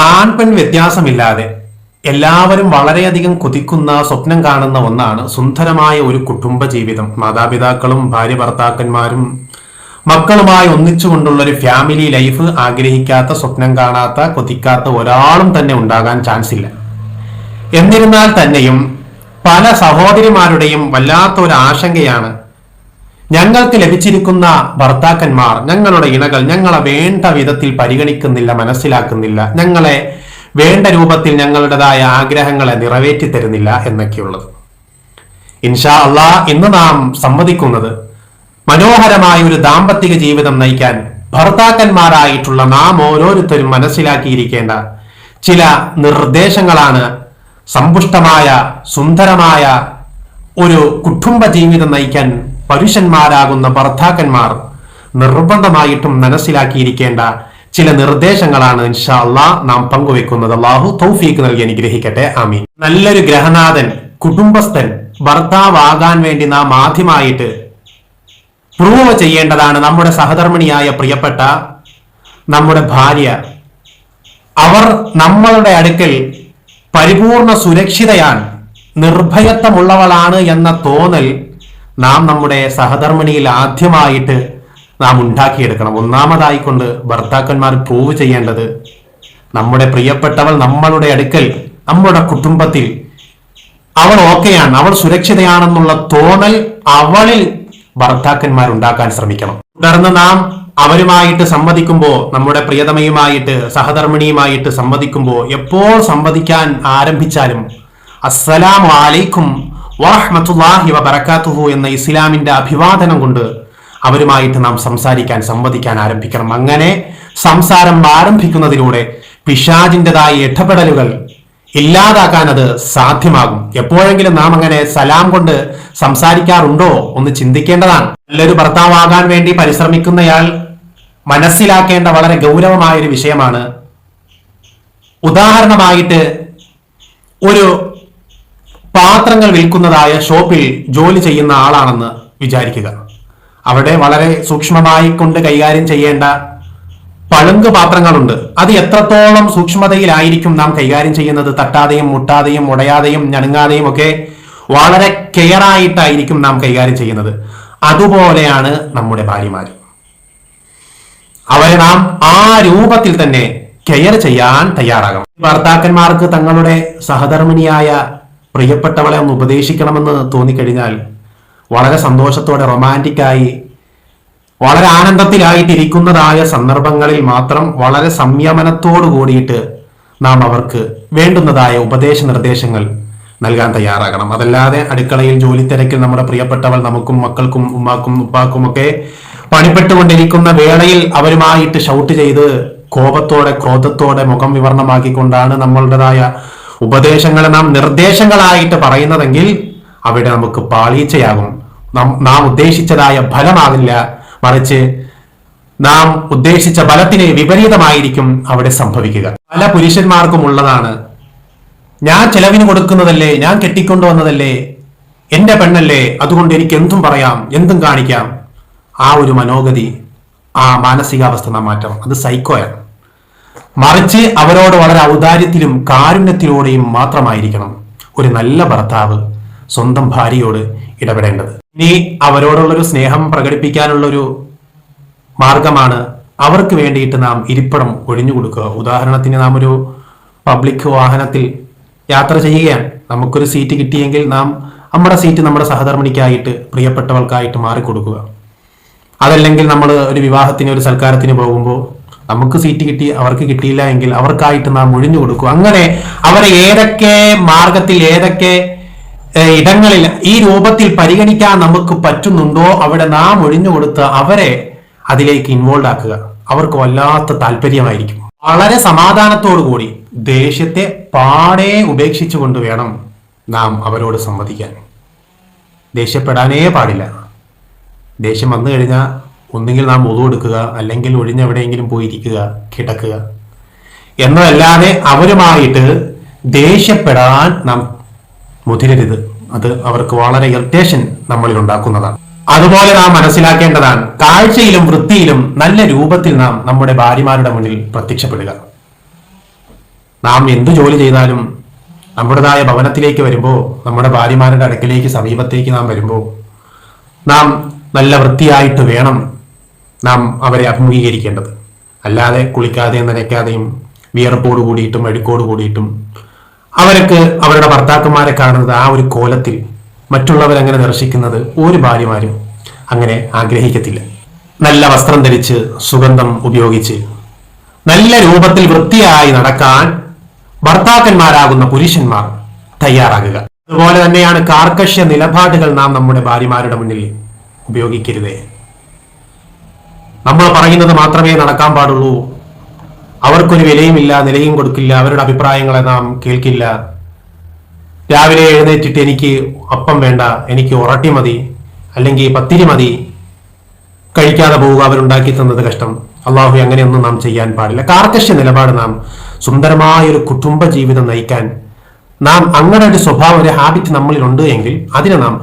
ആൺപെൺ വ്യത്യാസമില്ലാതെ എല്ലാവരും വളരെയധികം കൊതിക്കുന്ന സ്വപ്നം കാണുന്ന ഒന്നാണ് സുന്ദരമായ ഒരു കുടുംബ ജീവിതം. മാതാപിതാക്കളും ഭാര്യ ഭർത്താക്കന്മാരും മക്കളുമായി ഒന്നിച്ചുകൊണ്ടുള്ള ഒരു ഫാമിലി ലൈഫ് ആഗ്രഹിക്കാത്ത, സ്വപ്നം കാണാത്ത, കൊതിക്കാത്ത ഒരാളും തന്നെ ഉണ്ടാകാൻ ചാൻസ് ഇല്ല. എന്നിരുന്നാൽ തന്നെയും പല സഹോദരിമാരുടെയും വല്ലാത്ത ഒരു ആശങ്കയാണ്, ഞങ്ങൾക്ക് ലഭിച്ചിരിക്കുന്ന ഭർത്താക്കന്മാർ, ഞങ്ങളുടെ ഇണകൾ ഞങ്ങളെ വേണ്ട വിധത്തിൽ പരിഗണിക്കുന്നില്ല, മനസ്സിലാക്കുന്നില്ല, ഞങ്ങളെ വേണ്ട രൂപത്തിൽ ഞങ്ങളുടേതായ ആഗ്രഹങ്ങളെ നിറവേറ്റി തരുന്നില്ല എന്നൊക്കെയുള്ളത്. ഇൻഷാ അള്ളാ, ഇന്ന് നാം സമ്മതിക്കുന്നത് മനോഹരമായ ഒരു ദാമ്പത്തിക ജീവിതം നയിക്കാൻ ഭർത്താക്കന്മാരായിട്ടുള്ള നാം ഓരോരുത്തരും മനസ്സിലാക്കിയിരിക്കേണ്ട ചില നിർദ്ദേശങ്ങളാണ്. സമ്പുഷ്ടമായ സുന്ദരമായ ഒരു കുടുംബ ജീവിതം നയിക്കാൻ പുരുഷന്മാരാകുന്ന ഭർത്താക്കന്മാർ നിർബന്ധമായിട്ടും മനസ്സിലാക്കിയിരിക്കേണ്ട ചില നിർദ്ദേശങ്ങളാണ് ഇൻഷാ അള്ളാഹ് നാം പങ്കുവെക്കുന്നത്. അള്ളാഹു തൗഫീഖ് നൽകി അനുഗ്രഹിക്കട്ടെ, ആമീൻ. നല്ലൊരു ഗ്രഹനാഥൻ, കുടുംബസ്ഥൻ, ഭർത്താവാകാൻ വേണ്ടി നാം ആദ്യമായിട്ട് പ്രൂവ് ചെയ്യേണ്ടതാണ് നമ്മുടെ സഹധർമ്മിണിയായ പ്രിയപ്പെട്ട നമ്മുടെ ഭാര്യ. അവർ നമ്മളുടെ അടുക്കൽ പരിപൂർണ സുരക്ഷിതയാണ്, നിർഭയത്വമുള്ളവളാണ് എന്ന തോന്നൽ നാം നമ്മുടെ സഹധർമ്മിണിയിൽ ആദ്യമായിട്ട് നാം ഉണ്ടാക്കിയെടുക്കണം. ഒന്നാമതായിക്കൊണ്ട് ഭർത്താക്കന്മാർ പ്രൂവ് ചെയ്യേണ്ടത് നമ്മുടെ പ്രിയപ്പെട്ടവൾ നമ്മളുടെ അടുക്കൽ, നമ്മുടെ കുടുംബത്തിൽ അവൾ ഓക്കെയാണ്, അവൾ സുരക്ഷിതയാണെന്നുള്ള തോന്നൽ അവളിൽ ഭർത്താക്കന്മാർ ഉണ്ടാക്കാൻ ശ്രമിക്കണം. തുടർന്ന് നാം അവരുമായിട്ട് സംവദിക്കുമ്പോൾ, നമ്മുടെ പ്രിയതമയുമായിട്ട് സഹധർമ്മിണിയുമായിട്ട് സംവദിക്കുമ്പോൾ, എപ്പോൾ സംവദിക്കാൻ ആരംഭിച്ചാലും അസ്സലാമു അലൈക്കും വറഹ്മത്തുള്ളാഹി വബറകാതുഹു എന്ന ഇസ്ലാമിന്റെ അഭിവാദനം കൊണ്ട് അവരുമായിട്ട് നാം സംവദിക്കാൻ ആരംഭിക്കണം. അങ്ങനെ സംസാരം ആരംഭിക്കുന്നതിലൂടെ പിശാചിൻ്റെതായ ഇടപെടലുകൾ ഇല്ലാതാക്കാൻ അത് സാധ്യമാകും. എപ്പോഴെങ്കിലും നാം അങ്ങനെ സലാം കൊണ്ട് സംസാരിക്കാറുണ്ടോ ഒന്ന് ചിന്തിക്കേണ്ടതാണ്. നല്ലൊരു ഭർത്താവാകാൻ വേണ്ടി പരിശ്രമിക്കുന്നയാൾ മനസ്സിലാക്കേണ്ട വളരെ ഗൗരവമായൊരു വിഷയമാണ്. ഉദാഹരണമായിട്ട് ഒരു പാത്രങ്ങൾ വിൽക്കുന്നതായ ഷോപ്പിൽ ജോലി ചെയ്യുന്ന ആളാണെന്ന് വിചാരിക്കുക. അവിടെ വളരെ സൂക്ഷ്മമായി കൊണ്ട് കൈകാര്യം ചെയ്യേണ്ട പളുങ്ക് പാത്രങ്ങളുണ്ട്. അത് എത്രത്തോളം സൂക്ഷ്മതയിലായിരിക്കും നാം കൈകാര്യം ചെയ്യുന്നത്? തട്ടാതെയും മുട്ടാതെയും ഉടയാതെയും ഞണങ്ങാതെയും ഒക്കെ വളരെ കെയർ ആയിട്ടായിരിക്കും നാം കൈകാര്യം ചെയ്യുന്നത്. അതുപോലെയാണ് നമ്മുടെ ഭാര്യമാര്. അവരെ നാം ആ രൂപത്തിൽ തന്നെ കെയർ ചെയ്യാൻ തയ്യാറാകണം. ഭർത്താക്കന്മാർക്ക് തങ്ങളുടെ സഹധർമ്മിണിയായ പ്രിയപ്പെട്ടവളെ ഒന്ന് ഉപദേശിക്കണമെന്ന് തോന്നിക്കഴിഞ്ഞാൽ വളരെ സന്തോഷത്തോടെ, റൊമാൻറ്റിക്കായി, വളരെ ആനന്ദത്തിലായിട്ടിരിക്കുന്നതായ സന്ദർഭങ്ങളിൽ മാത്രം വളരെ സംയമനത്തോടു കൂടിയിട്ട് നാം അവർക്ക് വേണ്ടുന്നതായ ഉപദേശ നിർദ്ദേശങ്ങൾ നൽകാൻ തയ്യാറാകണം. അതല്ലാതെ അടുക്കളയിൽ ജോലി തിരക്കിൽ നമ്മുടെ പ്രിയപ്പെട്ടവൾ നമുക്കും മക്കൾക്കും ഉമ്മാക്കും ഉപ്പാക്കും ഒക്കെ പണിപ്പെട്ടുകൊണ്ടിരിക്കുന്ന വേളയിൽ അവരുമായിട്ട് ഷൗട്ട് ചെയ്ത് കോപത്തോടെ ക്രോധത്തോടെ മുഖം വിവർണമാക്കിക്കൊണ്ടാണ് നമ്മളുടേതായ ഉപദേശങ്ങളെ നാം നിർദ്ദേശങ്ങളായിട്ട് പറയുന്നതെങ്കിൽ അവിടെ നമുക്ക് പാളീച്ചയാകും. നാം ഉദ്ദേശിച്ചതായ ഫലമാകില്ല, മറിച്ച് നാം ഉദ്ദേശിച്ച ഫലത്തിന് വിപരീതമായിരിക്കും അവിടെ സംഭവിക്കുക. പല പുരുഷന്മാർക്കും ഉള്ളതാണ്, ഞാൻ ചെലവിന് കൊടുക്കുന്നതല്ലേ, ഞാൻ കെട്ടിക്കൊണ്ടുവന്നതല്ലേ, എന്റെ പെണ്ണല്ലേ, അതുകൊണ്ട് എനിക്ക് എന്തും പറയാം, എന്തും കാണിക്കാം. ആ ഒരു മനോഗതി, ആ മാനസികാവസ്ഥ നാം മാറ്റണം. അത് സൈക്കോയാണ്. മറിച്ച് അവരോട് വളരെ ഔദാര്യത്തിലും കാരുണ്യത്തിലൂടെയും മാത്രമായിരിക്കണം ഒരു നല്ല ഭർത്താവ് സ്വന്തം ഭാര്യയോട് ഇടപെടേണ്ടത്. ഇനി അവരോടുള്ളൊരു സ്നേഹം പ്രകടിപ്പിക്കാനുള്ളൊരു മാർഗമാണ് അവർക്ക് വേണ്ടിയിട്ട് നാം ഇരിപ്പിടം ഒഴിഞ്ഞു കൊടുക്കുക. ഉദാഹരണത്തിന് നാം ഒരു പബ്ലിക് വാഹനത്തിൽ യാത്ര ചെയ്യുകയാണ്, നമുക്കൊരു സീറ്റ് കിട്ടിയെങ്കിൽ നാം നമ്മുടെ സീറ്റ് നമ്മുടെ സഹധർമ്മിണിക്കായിട്ട്, പ്രിയപ്പെട്ടവൾക്കായിട്ട് മാറിക്കൊടുക്കുക. അതല്ലെങ്കിൽ നമ്മൾ ഒരു വിവാഹത്തിന്, ഒരു സൽക്കാരത്തിന് പോകുമ്പോൾ നമുക്ക് സീറ്റ് കിട്ടി അവർക്ക് കിട്ടിയില്ല എങ്കിൽ അവർക്കായിട്ട് നാം ഒഴിഞ്ഞു കൊടുക്കുക. അങ്ങനെ അവരെ ഏതൊക്കെ മാർഗത്തിൽ, ഏതൊക്കെ ഇടങ്ങളിൽ ഈ രൂപത്തിൽ പരിഗണിക്കാൻ നമുക്ക് പറ്റുന്നുണ്ടോ അവിടെ നാം ഒഴിഞ്ഞു കൊടുത്ത് അവരെ അതിലേക്ക് ഇൻവോൾവ് ആക്കുക. അവർക്ക് വല്ലാത്ത താല്പര്യമായിരിക്കും. വളരെ സമാധാനത്തോടു കൂടി ദേഷ്യത്തെ പാടെ ഉപേക്ഷിച്ചുകൊണ്ട് വേണം നാം അവരോട് സംവദിക്കാൻ. ദേഷ്യപ്പെടാനേ പാടില്ല. ദേഷ്യം വന്നു കഴിഞ്ഞാൽ ഒന്നുകിൽ നാം ഒതു കൊടുക്കുക, അല്ലെങ്കിൽ ഒഴിഞ്ഞെവിടെയെങ്കിലും പോയിരിക്കുക, കിടക്കുക എന്നതല്ലാതെ അവരുമായിട്ട് ദേഷ്യപ്പെടാൻ നാം മുതിരരുത്. അത് അവർക്ക് വളരെ ഇറിറ്റേഷൻ നമ്മളിൽ ഉണ്ടാക്കുന്നതാണ്. അതുപോലെ നാം മനസ്സിലാക്കേണ്ടതാണ്, കാഴ്ചയിലും വൃത്തിയിലും നല്ല രൂപത്തിൽ നാം നമ്മുടെ ഭാര്യമാരുടെ മുന്നിൽ പ്രത്യക്ഷപ്പെടുക. നാം എന്തു ജോലി ചെയ്താലും നമ്മുടേതായ ഭവനത്തിലേക്ക് വരുമ്പോൾ, നമ്മുടെ ഭാര്യമാരുടെ അടുക്കിലേക്ക് സമീപത്തേക്ക് നാം വരുമ്പോൾ, നാം നല്ല വൃത്തിയായിട്ട് വേണം നാം അവരെ അഭിമുഖീകരിക്കേണ്ടത്. അല്ലാതെ കുളിക്കാതെയും നനയ്ക്കാതെയും വിയർപ്പോട് കൂടിയിട്ടും അഴുക്കോട് കൂടിയിട്ടും അവർക്ക് അവരുടെ ഭർത്താക്കന്മാരെ കാണുന്നത് ആ ഒരു കോലത്തിൽ മറ്റുള്ളവരങ്ങനെ ദർശിക്കുന്നത് ഒരു ഭാര്യമാരും അങ്ങനെ ആഗ്രഹിക്കത്തില്ല. നല്ല വസ്ത്രം ധരിച്ച് സുഗന്ധം ഉപയോഗിച്ച് നല്ല രൂപത്തിൽ വൃത്തിയായി നടക്കാൻ ഭർത്താക്കന്മാരാകുന്ന പുരുഷന്മാർ തയ്യാറാകുക. അതുപോലെ തന്നെയാണ് കാർക്കശ്യ നിലപാടുകൾ നാം നമ്മുടെ ഭാര്യമാരുടെ മുന്നിൽ ഉപയോഗിക്കരുതേ. നമ്മൾ പറയുന്നത് മാത്രമേ നടക്കാൻ പാടുള്ളൂ. അവർക്കൊരു വിലയുമില്ല, നിലയും കൊടുക്കില്ല, അവരുടെ അഭിപ്രായങ്ങളെ നാം കേൾക്കില്ല. രാവിലെ എഴുന്നേറ്റിട്ട് എനിക്ക് അപ്പം വേണ്ട, എനിക്ക് ഉറട്ടി മതി, അല്ലെങ്കിൽ പത്തിരി മതി, കഴിക്കാതെ പോവുക, അവരുണ്ടാക്കി തന്നത് കഷ്ടം. അള്ളാഹു അങ്ങനെയൊന്നും നാം ചെയ്യാൻ പാടില്ല. കാർക്കശ്യ നിലപാട് നാം സുന്ദരമായ ഒരു കുടുംബ ജീവിതം നയിക്കാൻ നാം അങ്ങനെ ഒരു സ്വഭാവം, ഒരു ഹാബിറ്റ് നമ്മളിൽ ഉണ്ട് എങ്കിൽ അതിനെ നാം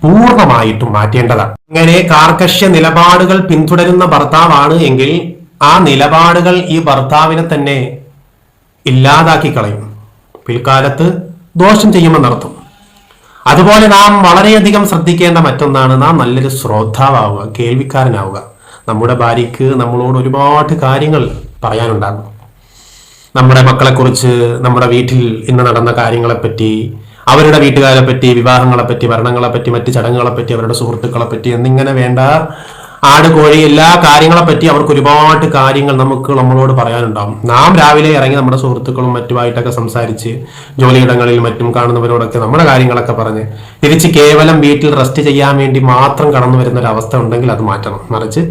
പൂർണ്ണമായിട്ടും മാറ്റേണ്ടതാണ്. അങ്ങനെ കാർക്കശ്യ നിലപാടുകൾ പിന്തുടരുന്ന ഭർത്താവാണ് എങ്കിൽ ആ നിലപാടുകൾ ഈ ഭർത്താവിനെ തന്നെ ഇല്ലാതാക്കി കളയും, പിൽക്കാലത്ത് ദോഷം ചെയ്യുമെന്നർത്ഥം. അതുപോലെ നാം വളരെയധികം ശ്രദ്ധിക്കേണ്ട മറ്റൊന്നാണ്, നാം നല്ലൊരു ശ്രോതാവുക, കേൾവിക്കാരനാവുക. നമ്മുടെ ഭാര്യയ്ക്ക് നമ്മളോട് ഒരുപാട് കാര്യങ്ങൾ പറയാനുണ്ടാകും. നമ്മുടെ മക്കളെക്കുറിച്ച്, നമ്മുടെ വീട്ടിൽ ഇന്ന് നടന്ന കാര്യങ്ങളെപ്പറ്റി, അവരുടെ വീട്ടുകാരെ പറ്റി, വിവാഹങ്ങളെപ്പറ്റി, ഭരണങ്ങളെപ്പറ്റി, മറ്റ് ചടങ്ങുകളെപ്പറ്റി, അവരുടെ സുഹൃത്തുക്കളെ പറ്റി എന്നിങ്ങനെ വേണ്ട ആട് കോഴി എല്ലാ കാര്യങ്ങളെപ്പറ്റി അവർക്ക് ഒരുപാട് കാര്യങ്ങൾ നമ്മളോട് പറയാനുണ്ടാവും. നാം രാവിലെ ഇറങ്ങി നമ്മുടെ സുഹൃത്തുക്കളും മറ്റുമായിട്ടൊക്കെ സംസാരിച്ച് ജോലിയിടങ്ങളിൽ മറ്റും കാണുന്നവരോടൊക്കെ നമ്മുടെ കാര്യങ്ങളൊക്കെ പറഞ്ഞ് തിരിച്ച് കേവലം വീട്ടിൽ റെസ്റ്റ് ചെയ്യാൻ വേണ്ടി മാത്രം കടന്നു വരുന്ന ഒരു അവസ്ഥ ഉണ്ടെങ്കിൽ അത് മാറ്റണം. മറിച്ച്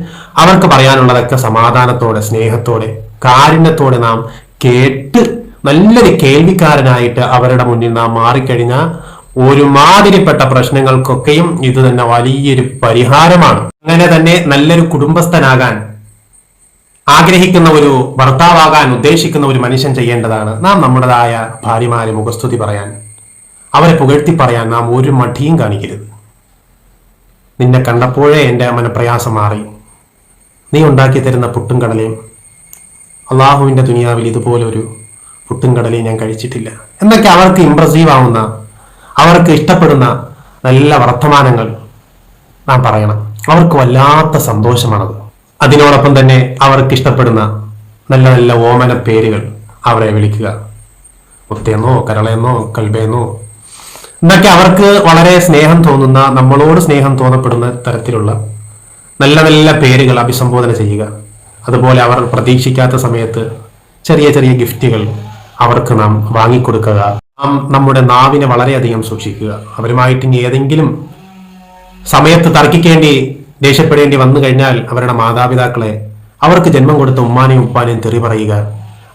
അവർക്ക് പറയാനുള്ളതൊക്കെ സമാധാനത്തോടെ, സ്നേഹത്തോടെ, കാരുണ്യത്തോടെ നാം കേട്ട് നല്ലൊരു കേൾവിക്കാരനായിട്ട് അവരുടെ മുന്നിൽ നാം മാറിക്കഴിഞ്ഞാൽ ഒരുമാതിരിപ്പെട്ട പ്രശ്നങ്ങൾക്കൊക്കെയും ഇത് തന്നെ വലിയൊരു പരിഹാരമാണ്. അങ്ങനെ തന്നെ നല്ലൊരു കുടുംബസ്ഥനാകാൻ ആഗ്രഹിക്കുന്ന ഒരു ഭർത്താവാകാൻ ഉദ്ദേശിക്കുന്ന ഒരു മനുഷ്യൻ ചെയ്യേണ്ടതാണ്, നാം നമ്മുടേതായ ഭാര്യമാരെ മുഖസ്തുതി പറയാൻ, അവരെ പുകഴ്ത്തി പറയാൻ നാം ഒരു മടിയും കാണിക്കരുത്. നിന്നെ കണ്ടപ്പോഴേ എൻ്റെ മനപ്രയാസം മാറി, നീ ഉണ്ടാക്കി തരുന്ന പുട്ടും കടലയും, അള്ളാഹുവിൻ്റെ ദുനിയാവിൽ ഇതുപോലെ ഒരു പുട്ടും കടലയും ഞാൻ കഴിച്ചിട്ടില്ല എന്നൊക്കെ അവർക്ക് ഇംപ്രസീവ് ആവുന്ന, അവർക്ക് ഇഷ്ടപ്പെടുന്ന നല്ല വർത്തമാനങ്ങൾ നാം പറയണം. അവർക്ക് വല്ലാത്ത സന്തോഷമാണത്. അതിനോടൊപ്പം തന്നെ അവർക്ക് ഇഷ്ടപ്പെടുന്ന നല്ല നല്ല ഓമന പേരുകൾ അവരെ വിളിക്കുക. മുത്തേന്നോ, കരളയെന്നോ, കൽബേന്നോ എന്നൊക്കെ അവർക്ക് വളരെ സ്നേഹം തോന്നുന്ന, നമ്മളോട് സ്നേഹം തോന്നപ്പെടുന്ന തരത്തിലുള്ള നല്ല നല്ല പേരുകൾ അഭിസംബോധന ചെയ്യുക. അതുപോലെ അവർ പ്രതീക്ഷിക്കാത്ത സമയത്ത് ചെറിയ ചെറിയ ഗിഫ്റ്റുകൾ അവർക്ക് നാം വാങ്ങിക്കൊടുക്കുക. നാം നമ്മുടെ നാവിനെ വളരെയധികം സൂക്ഷിക്കുക. അവരുമായിട്ട് ഇനി ഏതെങ്കിലും സമയത്ത് തർക്കിക്കേണ്ടി, ദേഷ്യപ്പെടേണ്ടി വന്നു കഴിഞ്ഞാൽ അവരുടെ മാതാപിതാക്കളെ, അവർക്ക് ജന്മം കൊടുത്ത ഉമ്മാനെയും ഉപ്പാനെയും തെറി പറയുക,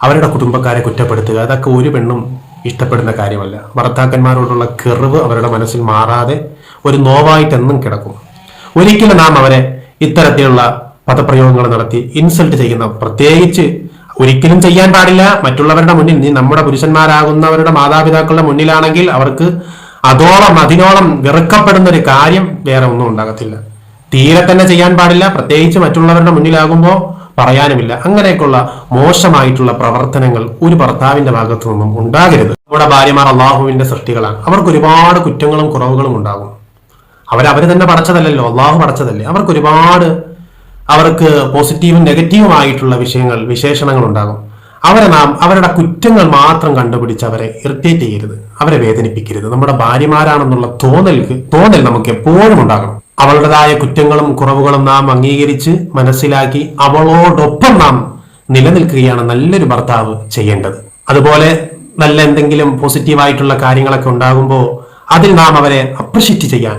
അവരുടെ കുടുംബക്കാരെ കുറ്റപ്പെടുത്തുക, അതൊക്കെ ഒരു പെണ്ണും ഇഷ്ടപ്പെടുന്ന കാര്യമല്ല. ഭർത്താക്കന്മാരോടുള്ള കെറിവ് അവരുടെ മനസ്സിൽ മാറാതെ ഒരു നോവായിട്ടെന്നും കിടക്കും. ഒരിക്കലും നാം അവരെ ഇത്തരത്തിലുള്ള പദപ്രയോഗങ്ങൾ നടത്തി ഇൻസൾട്ട് ചെയ്യുന്ന, പ്രത്യേകിച്ച് ഒരിക്കലും ചെയ്യാൻ പാടില്ല. മറ്റുള്ളവരുടെ മുന്നിൽ, നീ നമ്മുടെ പുരുഷന്മാരാകുന്നവരുടെ മാതാപിതാക്കളുടെ മുന്നിലാണെങ്കിൽ അവർക്ക് അതിനോളം വെറുക്കപ്പെടുന്ന ഒരു കാര്യം വേറെ ഒന്നും ഉണ്ടാകത്തില്ല. തീരെ തന്നെ ചെയ്യാൻ പാടില്ല. പ്രത്യേകിച്ച് മറ്റുള്ളവരുടെ മുന്നിലാകുമ്പോൾ പറയാനുമില്ല. അങ്ങനെയൊക്കെയുള്ള മോശമായിട്ടുള്ള പ്രവർത്തനങ്ങൾ ഒരു ഭർത്താവിന്റെ ഭാഗത്തു നിന്നും ഉണ്ടാകരുത്. നമ്മുടെ ഭാര്യമാർ അള്ളാഹുവിന്റെ സൃഷ്ടികളാണ്. അവർക്ക് ഒരുപാട് കുറ്റങ്ങളും കുറവുകളും ഉണ്ടാകും. അവര് തന്നെ പടച്ചതല്ലല്ലോ, അള്ളാഹു പടച്ചതല്ലേ. അവർക്ക് പോസിറ്റീവും നെഗറ്റീവുമായിട്ടുള്ള വിശേഷണങ്ങൾ ഉണ്ടാകും. നാം അവരുടെ കുറ്റങ്ങൾ മാത്രം കണ്ടുപിടിച്ച് അവരെ ഇറിറ്റേറ്റ് ചെയ്യരുത്, അവരെ വേദനിപ്പിക്കരുത്. നമ്മുടെ ഭാര്യമാരാണെന്നുള്ള തോന്നൽ നമുക്ക് എപ്പോഴും ഉണ്ടാകണം. അവളുടേതായ കുറ്റങ്ങളും കുറവുകളും നാം അംഗീകരിച്ച് മനസ്സിലാക്കി അവളോടൊപ്പം നാം നിലനിൽക്കുകയാണ് നല്ലൊരു ഭർത്താവ് ചെയ്യേണ്ടത്. അതുപോലെ നല്ല എന്തെങ്കിലും പോസിറ്റീവായിട്ടുള്ള കാര്യങ്ങളൊക്കെ ഉണ്ടാകുമ്പോൾ അതിൽ നാം അവരെ അപ്രിഷ്യേറ്റ് ചെയ്യാൻ,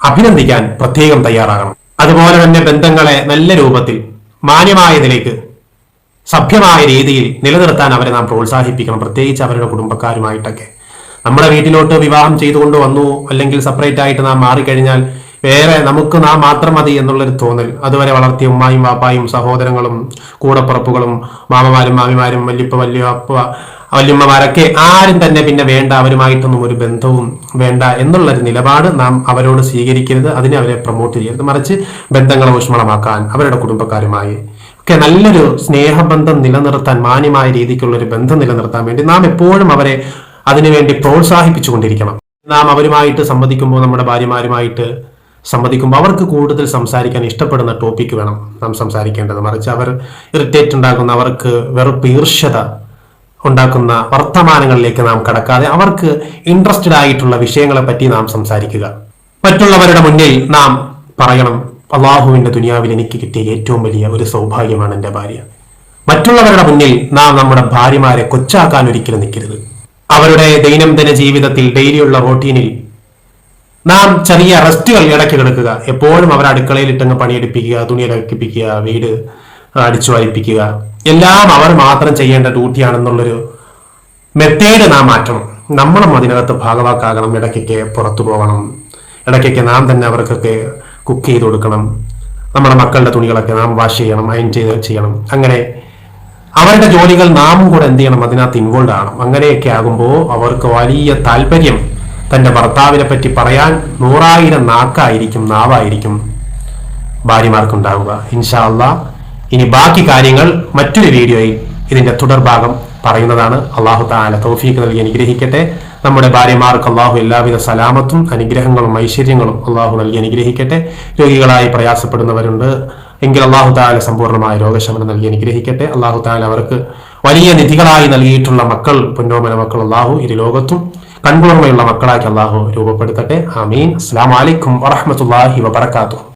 അഭിനന്ദിക്കാൻ പ്രത്യേകം തയ്യാറാകണം. അതുപോലെ തന്നെ ബന്ധങ്ങളെ നല്ല രൂപത്തിൽ, മാന്യമായ നിലയ്ക്ക്, സഭ്യമായ രീതിയിൽ നിലനിർത്താൻ അവരെ നാം പ്രോത്സാഹിപ്പിക്കണം. പ്രത്യേകിച്ച് അവരുടെ കുടുംബക്കാരുമായിട്ടൊക്കെ. നമ്മുടെ വീട്ടിലോട്ട് വിവാഹം ചെയ്തുകൊണ്ട് വന്നു, അല്ലെങ്കിൽ സെപ്പറേറ്റ് ആയിട്ട് നാം മാറിക്കഴിഞ്ഞാൽ വേറെ നമുക്ക് നാം മാത്രം മതി എന്നുള്ളൊരു തോന്നൽ, അതുവരെ വളർത്തിയ ഉമ്മായും വാപ്പായും സഹോദരങ്ങളും കൂടപ്പുറപ്പുകളും മാമമാരും മാമിമാരും വല്യമ്മമാരൊക്കെ ആരും തന്നെ പിന്നെ വേണ്ട, അവരുമായിട്ടൊന്നും ഒരു ബന്ധവും വേണ്ട എന്നുള്ളൊരു നിലപാട് നാം അവരോട് സ്വീകരിക്കരുത്. അതിനെ അവരെ പ്രൊമോട്ട് ചെയ്യരുത്. മറിച്ച് ബന്ധങ്ങളെ ഊഷ്മളമാക്കാൻ അവരുടെ കുടുംബക്കാരുമായി ഒക്കെ നല്ലൊരു സ്നേഹബന്ധം നിലനിർത്താൻ, മാന്യമായ രീതിക്കുള്ള ഒരു ബന്ധം നിലനിർത്താൻ വേണ്ടി നാം എപ്പോഴും അവരെ അതിനുവേണ്ടി പ്രോത്സാഹിപ്പിച്ചുകൊണ്ടിരിക്കണം. നാം അവരുമായിട്ട് സംവദിക്കുമ്പോൾ, നമ്മുടെ ഭാര്യമാരുമായിട്ട് സംവദിക്കുമ്പോൾ അവർക്ക് കൂടുതൽ സംസാരിക്കാൻ ഇഷ്ടപ്പെടുന്ന ടോപ്പിക്ക് വേണം നാം സംസാരിക്കേണ്ടത്. മറിച്ച് അവർ ഇറിറ്റേറ്റ് ഉണ്ടാക്കുന്ന, അവർക്ക് വെറുപ്പ്, ഈർഷ്യത ഉണ്ടാക്കുന്ന വർത്തമാനങ്ങളിലേക്ക് നാം കടക്കാതെ അവർക്ക് ഇൻട്രസ്റ്റഡ് ആയിട്ടുള്ള വിഷയങ്ങളെ പറ്റി നാം സംസാരിക്കുക. മറ്റുള്ളവരുടെ മുന്നിൽ നാം പറയണം, അള്ളാഹുവിന്റെ ദുനിയാവിൽ എനിക്ക് കിട്ടിയ ഏറ്റവും വലിയ ഒരു സൗഭാഗ്യമാണ് എൻ്റെ ഭാര്യ. മറ്റുള്ളവരുടെ മുന്നിൽ നാം നമ്മുടെ ഭാര്യമാരെ കൊച്ചാക്കാൻ ഒരിക്കലും നിൽക്കരുത്. അവരുടെ ദൈനംദിന ജീവിതത്തിൽ, ഡെയിലിയുള്ള റൂട്ടീനിൽ നാം ചെറിയ റെസ്റ്റുകൾ ഇടയ്ക്ക് കിടക്കുക. എപ്പോഴും അവർ അടുക്കളയിൽ ഇട്ടങ്ങ് പണിയെടുപ്പിക്കുക, തുണി ഇളക്കിപ്പിക്കുക, വീട് അടിച്ചു വാരിപ്പിക്കുക, എല്ലാം അവർ മാത്രം ചെയ്യേണ്ട ഡ്യൂട്ടിയാണെന്നുള്ളൊരു മെത്തേഡ് നാം മാറ്റണം. നമ്മളും അതിനകത്ത് ഭാഗവാക്കാകണം. ഇടയ്ക്കൊക്കെ പുറത്തു പോകണം, ഇടയ്ക്കൊക്കെ നാം തന്നെ അവർക്കൊക്കെ കുക്ക് ചെയ്ത് കൊടുക്കണം. നമ്മുടെ മക്കളുടെ തുണികളൊക്കെ നാം വാഷ് ചെയ്യണം, അയൺ ചെയ്യണം. അങ്ങനെ അവരുടെ ജോലികൾ നാമും കൂടെ എന്ത് ചെയ്യണം, അതിനകത്ത് ഇൻവോൾവ് ആകണം. അങ്ങനെയൊക്കെ ആകുമ്പോൾ അവർക്ക് വലിയ താല്പര്യം തന്റെ ഭർത്താവിനെ പറ്റി പറയാൻ 100,000 നാവായിരിക്കും ഭാര്യമാർക്കുണ്ടാവുക. ഇൻഷാ അല്ലാഹ് ഇനി ബാക്കി കാര്യങ്ങൾ മറ്റൊരു വീഡിയോയിൽ ഇതിന്റെ തുടർഭാഗം പറയുന്നതാണ്. അള്ളാഹു തആല തൗഫീഖ് നൽകി അനുഗ്രഹിക്കട്ടെ. നമ്മുടെ ഭാര്യമാർക്ക് അള്ളാഹു എല്ലാവിധ സലാമത്തും അനുഗ്രഹങ്ങളും ഐശ്വര്യങ്ങളും അള്ളാഹു നൽകി അനുഗ്രഹിക്കട്ടെ. രോഗികളായി പ്രയാസപ്പെടുന്നവരുണ്ട് എങ്കിൽ അള്ളാഹു തആല സമ്പൂർണ്ണമായ രോഗശമനം നൽകി അനുഗ്രഹിക്കട്ടെ. അള്ളാഹു തആല അവർക്ക് വലിയ നിധികളായി നൽകിയിട്ടുള്ള മക്കൾ, പൊന്നോമന മക്കൾ അള്ളാഹു ഇരു ലോകത്തും കൺകുളിർമയുള്ള മക്കളാക്കി അള്ളാഹു രൂപപ്പെടുത്തട്ടെ. ആമീൻ. അസ്സലാമു അലൈക്കും വറഹ്മത്തുള്ളാഹി വബറകാതുഹു.